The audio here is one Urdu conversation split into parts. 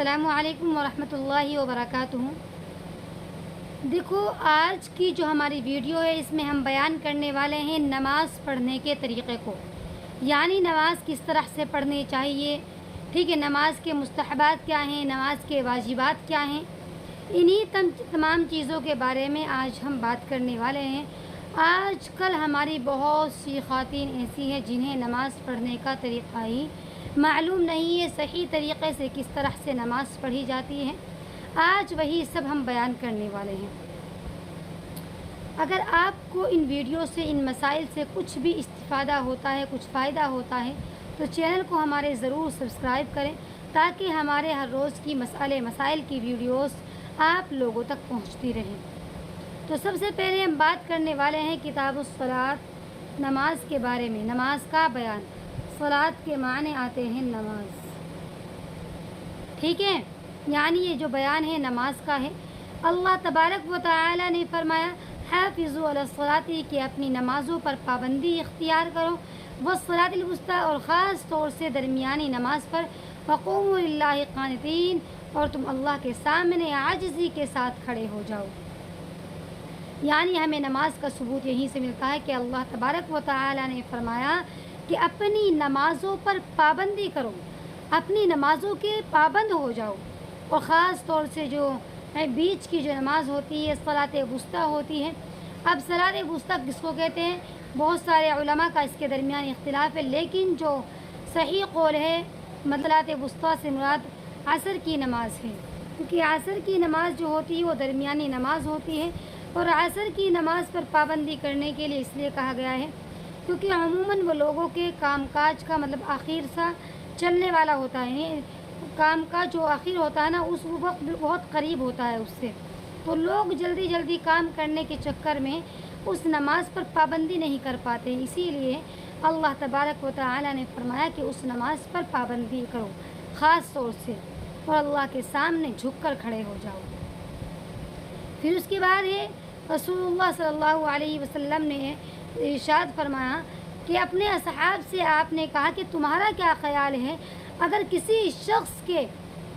السلام علیکم ورحمۃ اللہ وبرکاتہ۔ دیکھو، آج کی جو ہماری ویڈیو ہے اس میں ہم بیان کرنے والے ہیں نماز پڑھنے کے طریقے کو، یعنی نماز کس طرح سے پڑھنی چاہیے، ٹھیک ہے، نماز کے مستحبات کیا ہیں، نماز کے واجبات کیا ہیں، انہی تمام چیزوں کے بارے میں آج ہم بات کرنے والے ہیں۔ آج کل ہماری بہت سی خواتین ایسی ہیں جنہیں نماز پڑھنے کا طریقہ ہی معلوم نہیں ہے، صحیح طریقے سے کس طرح سے نماز پڑھی جاتی ہے، آج وہی سب ہم بیان کرنے والے ہیں۔ اگر آپ کو ان ویڈیو سے، ان مسائل سے کچھ بھی استفادہ ہوتا ہے، کچھ فائدہ ہوتا ہے تو چینل کو ہمارے ضرور سبسکرائب کریں تاکہ ہمارے ہر روز کی مسائل کی ویڈیوز آپ لوگوں تک پہنچتی رہیں۔ تو سب سے پہلے ہم بات کرنے والے ہیں کتاب الصلاۃ، نماز کے بارے میں، نماز کا بیان۔ صلاۃ کے معنی آتے ہیں نماز، ٹھیک ہے، یعنی یہ جو بیان ہے نماز کا ہے۔ اللہ تبارک و تعالی نے فرمایا حافظوا علی الصلاۃ، کہ اپنی نمازوں پر پابندی اختیار کرو، والصلاۃ الوسطیٰ، اور خاص طور سے درمیانی نماز پر، وقوموا للہ قانتین، اور تم اللہ کے سامنے عاجزی کے ساتھ کھڑے ہو جاؤ۔ یعنی ہمیں نماز کا ثبوت یہیں سے ملتا ہے کہ اللہ تبارک و تعالی نے فرمایا کہ اپنی نمازوں پر پابندی کرو، اپنی نمازوں کے پابند ہو جاؤ، اور خاص طور سے جو بیچ کی جو نماز ہوتی ہے صلاۃ وسطیٰ ہوتی ہے۔ اب صلاۃ وسطیٰ کس کو کہتے ہیں، بہت سارے علماء کا اس کے درمیان اختلاف ہے، لیکن جو صحیح قول ہے صلاۃ وسطیٰ سے مراد عصر کی نماز ہے، کیونکہ عصر کی نماز جو ہوتی ہے وہ درمیانی نماز ہوتی ہے، اور عصر کی نماز پر پابندی کرنے کے لیے اس لیے کہا گیا ہے کیونکہ عموماً وہ لوگوں کے کام کاج کا آخر سا چلنے والا ہوتا ہے، کام کا جو آخر ہوتا ہے نا اس وقت بہت قریب ہوتا ہے اس سے، تو لوگ جلدی جلدی کام کرنے کے چکر میں اس نماز پر پابندی نہیں کر پاتے، اسی لیے اللہ تبارک و تعالی نے فرمایا کہ اس نماز پر پابندی کرو خاص طور سے، اور اللہ کے سامنے جھک کر کھڑے ہو جاؤ۔ پھر اس کے بعد ہے رسول اللہ صلی اللہ علیہ وسلم نے ارشاد فرمایا کہ اپنے اصحاب سے آپ نے کہا کہ تمہارا کیا خیال ہے اگر کسی شخص کے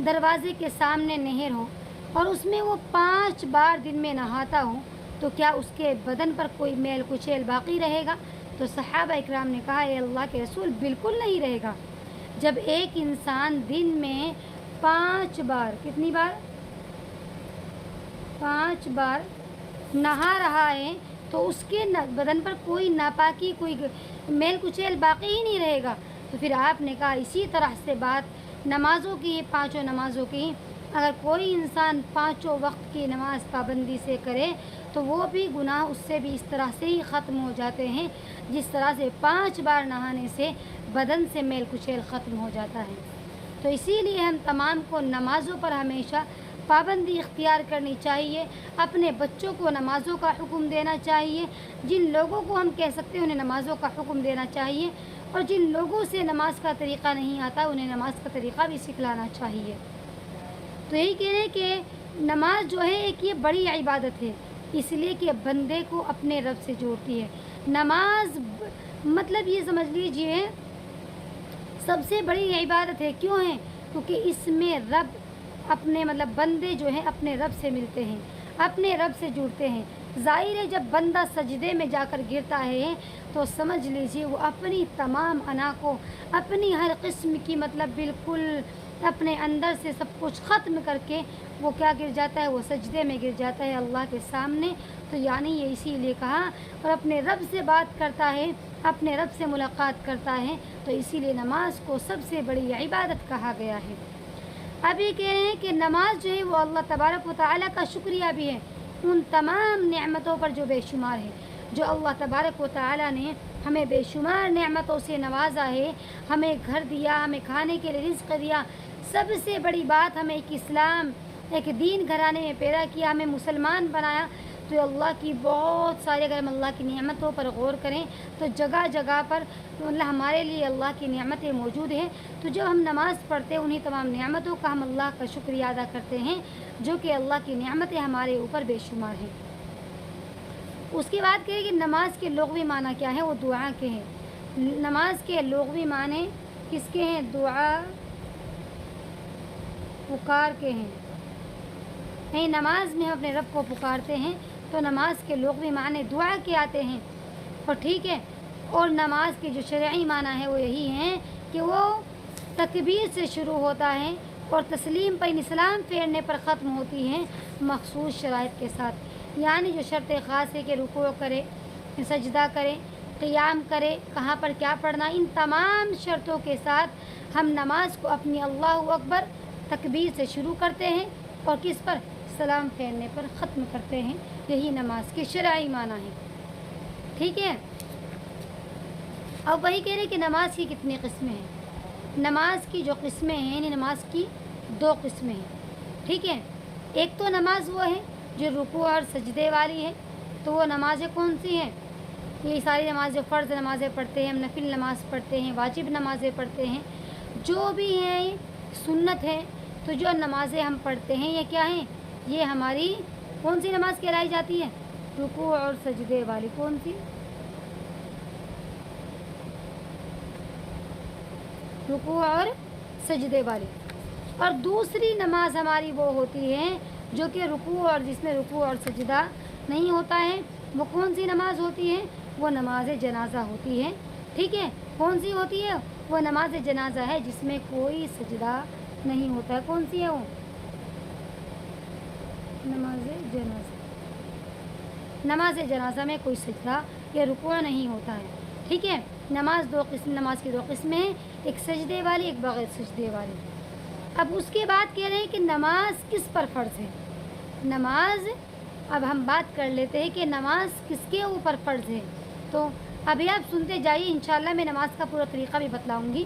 دروازے کے سامنے نہر ہو اور اس میں وہ 5 بار دن میں نہاتا ہو تو کیا اس کے بدن پر کوئی میل کچیل باقی رہے گا؟ تو صحابہ اکرام نے کہا اے اللہ کے رسول، بالکل نہیں رہے گا۔ جب ایک انسان دن میں 5 بار، کتنی بار؟ 5 بار نہا رہا ہے تو اس کے بدن پر کوئی ناپاکی، کوئی میل کچیل باقی ہی نہیں رہے گا۔ تو پھر آپ نے کہا اسی طرح سے بات نمازوں کی، 5 نمازوں کی، اگر کوئی انسان 5 وقت کی نماز پابندی سے کرے تو وہ بھی گناہ اس سے بھی اس طرح سے ہی ختم ہو جاتے ہیں جس طرح سے 5 بار نہانے سے بدن سے میل کچیل ختم ہو جاتا ہے۔ تو اسی لیے ہم تمام کو نمازوں پر ہمیشہ پابندی اختیار کرنی چاہیے، اپنے بچوں کو نمازوں کا حکم دینا چاہیے، جن لوگوں کو ہم کہہ سکتے ہیں انہیں نمازوں کا حکم دینا چاہیے، اور جن لوگوں سے نماز کا طریقہ نہیں آتا انہیں نماز کا طریقہ بھی سکھلانا چاہیے۔ تو یہی کہہ رہے ہیں کہ نماز جو ہے ایک یہ بڑی عبادت ہے، اس لیے کہ بندے کو اپنے رب سے جوڑتی ہے۔ نماز مطلب یہ سمجھ لیجئے سب سے بڑی عبادت ہے، کیوں ہے؟ کیونکہ اس میں رب اپنے بندے جو ہیں اپنے رب سے ملتے ہیں، اپنے رب سے جڑتے ہیں۔ ظاہر ہے جب بندہ سجدے میں جا کر گرتا ہے تو سمجھ لیجئے وہ اپنی تمام انا کو، اپنی ہر قسم کی بالکل اپنے اندر سے سب کچھ ختم کر کے وہ کیا گر جاتا ہے، وہ سجدے میں گر جاتا ہے اللہ کے سامنے۔ تو یعنی یہ اسی لیے کہا، اور اپنے رب سے بات کرتا ہے، اپنے رب سے ملاقات کرتا ہے، تو اسی لیے نماز کو سب سے بڑی عبادت کہا گیا ہے۔ اب یہ کہہ رہے ہیں کہ نماز جو ہے وہ اللہ تبارک و تعالیٰ کا شکریہ بھی ہے ان تمام نعمتوں پر جو بے شمار ہے، جو اللہ تبارک و تعالیٰ نے ہمیں بے شمار نعمتوں سے نوازا ہے، ہمیں گھر دیا، ہمیں کھانے کے لیے رزق دیا، سب سے بڑی بات ہمیں ایک اسلام، ایک دین گھرانے میں پیدا کیا، ہمیں مسلمان بنایا۔ تو اللہ کی بہت سارے، اگر ہم اللہ کی نعمتوں پر غور کریں تو جگہ جگہ پر ہمارے لیے اللہ کی نعمتیں موجود ہیں۔ تو جب ہم نماز پڑھتے ہیں انہی تمام نعمتوں کا ہم اللہ کا شکریہ ادا کرتے ہیں، جو کہ اللہ کی نعمتیں ہمارے اوپر بے شمار ہیں۔ اس کے بعد کہے کہ نماز کے لغوی معنی کیا ہے، وہ دعا کے ہیں۔ نماز کے لغوی معنی کس کے ہیں؟ دعا پکار کے ہیں، یعنی نماز میں ہم اپنے رب کو پکارتے ہیں تو نماز کے لغوی معنی دعا کے آتے ہیں، اور ٹھیک ہے، اور نماز کے جو شرعی معنی ہے وہ یہی ہیں کہ وہ تکبیر سے شروع ہوتا ہے اور تسلیم پر سلام پھیرنے پر ختم ہوتی ہیں مخصوص شرائط کے ساتھ، یعنی جو شرط خاص ہے کہ رکوع کرے، سجدہ کرے، قیام کرے، کہاں پر کیا پڑھنا، ان تمام شرطوں کے ساتھ ہم نماز کو اپنی اللہ اکبر تکبیر سے شروع کرتے ہیں اور کس پر، سلام پھیرنے پر ختم کرتے ہیں۔ یہی نماز کے شرعی معنی ہے، ٹھیک ہے۔ اب وہی کہہ رہے کہ نماز کی کتنی قسمیں ہیں۔ نماز کی جو قسمیں ہیں یعنی نماز کی 2 قسمیں ہیں، ٹھیک ہے۔ ایک تو نماز وہ ہے جو رکوع اور سجدے والی ہے، تو وہ نمازیں کون سی ہیں؟ یہ ساری نمازیں، فرض نمازیں پڑھتے ہیں ہم، نفل نماز پڑھتے ہیں، واجب نمازیں پڑھتے ہیں، جو بھی ہیں سنت ہے، تو جو نمازیں ہم پڑھتے ہیں یہ کیا ہیں؟ یہ ہماری کون سی نماز کہلائی جاتی ہے؟ رکوع اور سجدے والی۔ کون سی؟ رکوع اور سجدے والی۔ اور دوسری نماز ہماری وہ ہوتی ہے جو کہ رکوع اور جس میں رکوع اور سجدہ نہیں ہوتا ہے، وہ کون سی نماز ہوتی ہے؟ وہ نماز جنازہ ہوتی ہے، ٹھیک ہے۔ کون سی ہوتی ہے؟ وہ نماز جنازہ ہے جس میں کوئی سجدہ نہیں ہوتا ہے۔ کون سی ہے وہ؟ نماز جنازہ۔ نماز جنازہ میں کوئی سجدہ یا رکوع نہیں ہوتا ہے، ٹھیک ہے۔ نماز کی 2 قسمیں ہیں، ایک سجدے والی، ایک بغیر سجدے والی۔ اب اس کے بعد کہہ رہے ہیں کہ نماز کس پر فرض ہے۔ نماز، اب ہم بات کر لیتے ہیں کہ نماز کس کے اوپر فرض ہے، تو ابھی آپ سنتے جائیے، انشاءاللہ میں نماز کا پورا طریقہ بھی بتلاؤں گی۔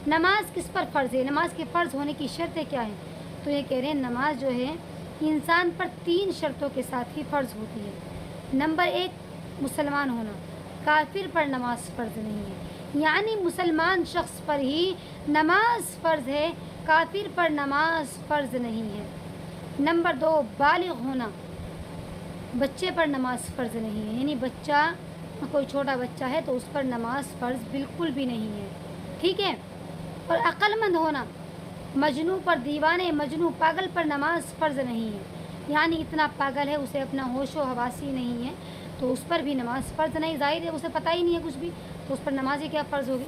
نماز کس پر فرض ہے، نماز کے فرض ہونے کی شرطیں کیا ہیں، تو یہ کہہ رہے ہیں نماز جو ہے انسان پر 3 شرطوں کے ساتھ ہی فرض ہوتی ہے۔ نمبر 1، مسلمان ہونا، کافر پر نماز فرض نہیں ہے، یعنی مسلمان شخص پر ہی نماز فرض ہے، کافر پر نماز فرض نہیں ہے۔ نمبر 2، بالغ ہونا، بچے پر نماز فرض نہیں ہے، یعنی بچہ، کوئی چھوٹا بچہ ہے تو اس پر نماز فرض بالکل بھی نہیں ہے، ٹھیک ہے۔ اور عقل مند ہونا، مجنوں پر، دیوانے، مجنوں، پاگل پر نماز فرض نہیں ہے، یعنی اتنا پاگل ہے اسے اپنا ہوش و حواسی نہیں ہے تو اس پر بھی نماز فرض نہیں، ظاہر ہے اسے پتہ ہی نہیں ہے کچھ بھی، تو اس پر نماز ہی کیا فرض ہوگی۔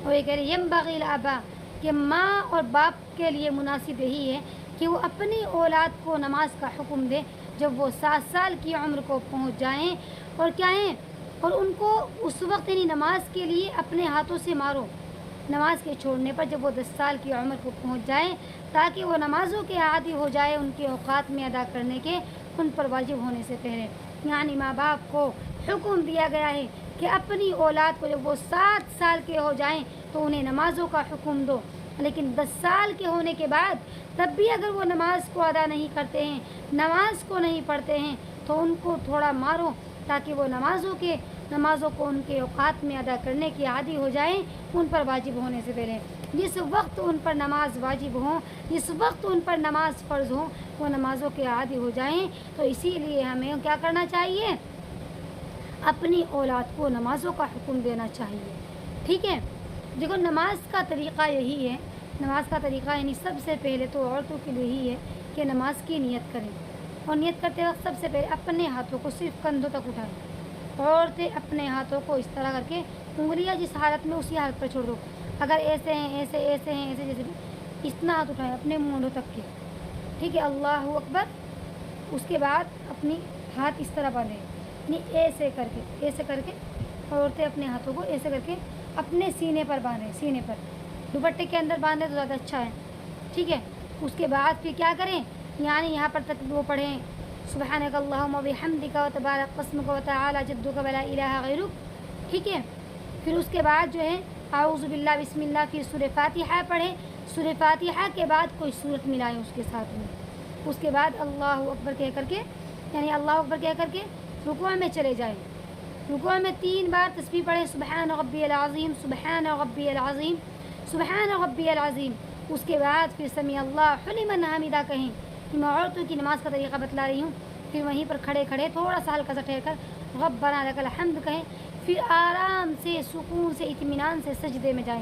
اور یہ کہہ رہے ینبغی الآباء، کہ ماں اور باپ کے لیے مناسب یہی ہے کہ وہ اپنی اولاد کو نماز کا حکم دے جب وہ 7 سال کی عمر کو پہنچ جائیں، اور کیا ہیں، اور ان کو اس وقت یعنی نماز کے لیے اپنے ہاتھوں سے مارو، نماز کے چھوڑنے پر جب وہ 10 سال کی عمر کو پہنچ جائیں، تاکہ وہ نمازوں کے عادی ہو جائے، ان کے اوقات میں ادا کرنے کے ان پر واجب ہونے سے پہلے۔ یعنی ماں باپ کو حکم دیا گیا ہے کہ اپنی اولاد کو جب وہ 7 سال کے ہو جائیں تو انہیں نمازوں کا حکم دو، لیکن 10 سال کے ہونے کے بعد تب بھی اگر وہ نماز کو ادا نہیں کرتے ہیں، نماز کو نہیں پڑھتے ہیں، تو ان کو تھوڑا مارو تاکہ وہ نمازوں کو ان کے اوقات میں ادا کرنے کی عادی ہو جائیں، ان پر واجب ہونے سے پہلے۔ جس وقت ان پر نماز واجب ہوں، جس وقت ان پر نماز فرض ہو، وہ نمازوں کے عادی ہو جائیں، تو اسی لیے ہمیں کیا کرنا چاہیے، اپنی اولاد کو نمازوں کا حکم دینا چاہیے، ٹھیک ہے۔ دیکھو نماز کا طریقہ یہی ہے، نماز کا طریقہ یعنی سب سے پہلے تو عورتوں کے لیے ہی ہے کہ نماز کی نیت کریں، اور نیت کرتے وقت سب سے پہلے اپنے ہاتھوں کو صرف کندھوں تک اٹھائیں، عورتیں اپنے ہاتھوں کو اس طرح کر کے انگلیاں جس حالت میں اسی حالت پر چھوڑ دو، اگر ایسے ہیں ایسے ایسے ہیں ایسے، جیسے اتنا ہاتھ اٹھائیں اپنے مونڈوں تک کے، ٹھیک ہے، اللہ اکبر۔ اس کے بعد اپنی ہاتھ اس طرح باندھیں، یعنی ایسے کر کے عورتیں اپنے ہاتھوں کو ایسے کر کے اپنے سینے پر باندھیں، سینے پر، دوپٹے کے اندر باندھیں تو زیادہ اچھا ہے، ٹھیک ہے۔ اس کے بعد پھر کیا کریں، یعنی یہاں پر تک وہ پڑھیں سبحانک اللہم و بحمدک و تبارک اسمک و تعالی جدک و لا الہ غیرک، ٹھیک ہے۔ پھر اس کے بعد جو ہے اعوذ باللہ بسم اللہ، پھر سورہ فاتحہ پڑھیں، سورہ فاتحہ کے بعد کوئی سورت ملائیں اس کے ساتھ میں، اس کے بعد اللہ اکبر کہہ کر کے، یعنی اللہ اکبر کہہ کر کے رکوع میں چلے جائیں، رکوع میں 3 بار تسبیح پڑھیں، سبحان ربی العظیم، سبحان ربی العظیم، سبحان ربی العظیم۔ اس کے بعد پھر سمیع اللہ لمن حمیدہ کہیں، میں عورتوں کی نماز کا طریقہ بتلا رہی ہوں، پھر وہیں پر کھڑے تھوڑا سا ہلکا سا ٹھہر کر ربنا لک الحمد کہیں، پھر آرام سے، سکون سے، اطمینان سے سجدے میں جائیں،